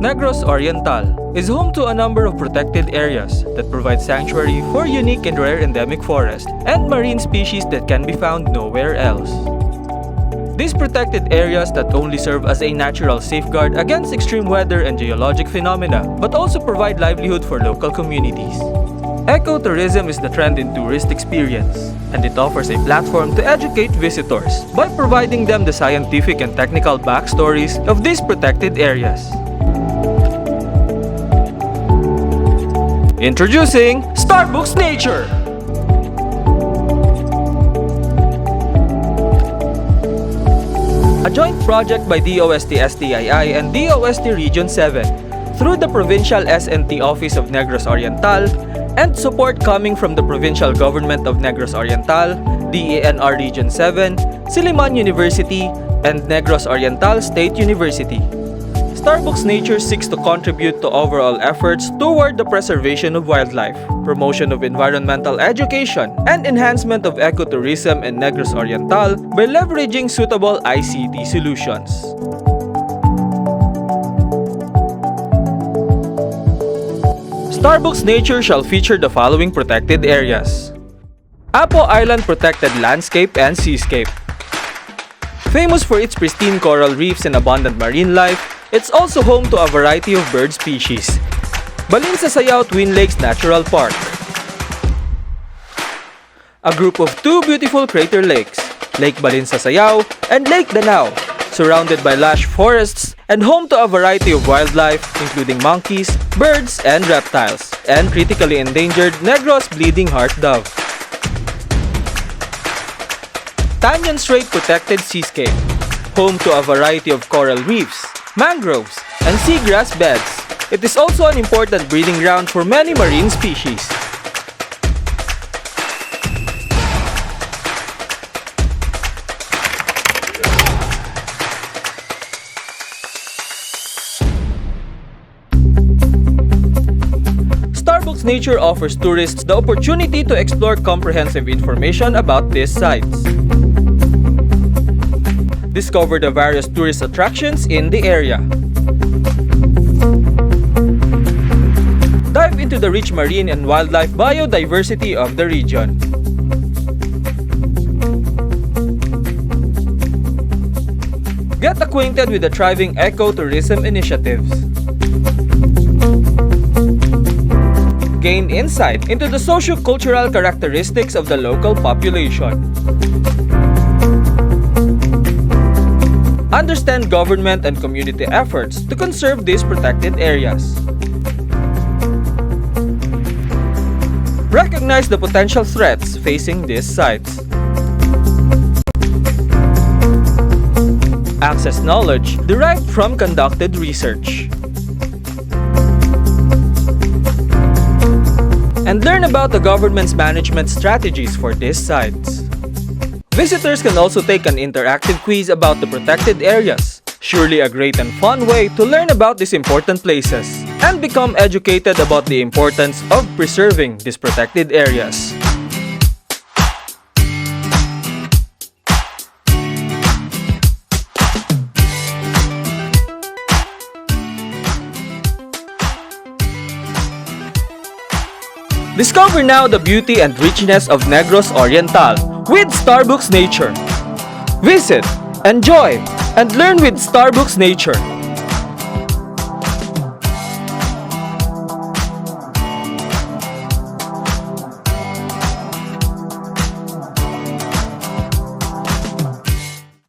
Negros Oriental is home to a number of protected areas that provide sanctuary for unique and rare endemic forests and marine species that can be found nowhere else. These protected areas not only serve as a natural safeguard against extreme weather and geologic phenomena, but also provide livelihood for local communities. Ecotourism is the trend in tourist experience, and it offers a platform to educate visitors by providing them the scientific and technical backstories of these protected areas. Introducing STARBOOKS Nature! A joint project by DOST-STII and DOST Region 7 through the Provincial S&T Office of Negros Oriental and support coming from the Provincial Government of Negros Oriental, DENR Region 7, Silliman University, and Negros Oriental State University. STARBOOKS Nature seeks to contribute to overall efforts toward the preservation of wildlife, promotion of environmental education, and enhancement of ecotourism in Negros Oriental by leveraging suitable ICT solutions. STARBOOKS Nature shall feature the following protected areas: Apo Island Protected Landscape and Seascape. Famous for its pristine coral reefs and abundant marine life, it's also home to a variety of bird species. Balinsasayao Twin Lakes Natural Park. A group of two beautiful crater lakes, Lake Balinsasayao and Lake Danao, surrounded by lush forests and home to a variety of wildlife including monkeys, birds, and reptiles, and critically endangered Negros bleeding heart dove. Tañon Strait Protected Seascape, home to a variety of coral reefs, mangroves, and seagrass beds. It is also an important breeding ground for many marine species. STARBOOKS Nature offers tourists the opportunity to explore comprehensive information about these sites. Discover the various tourist attractions in the area. Dive into the rich marine and wildlife biodiversity of the region. Get acquainted with the thriving ecotourism initiatives. Gain insight into the socio-cultural characteristics of the local population. Understand government and community efforts to conserve these protected areas. Recognize the potential threats facing these sites. Access knowledge derived from conducted research. And learn about the government's management strategies for these sites. Visitors can also take an interactive quiz about the protected areas. Surely a great and fun way to learn about these important places and become educated about the importance of preserving these protected areas. Discover now the beauty and richness of Negros Oriental with STARBOOKS Nature. Visit, enjoy, and learn with STARBOOKS Nature.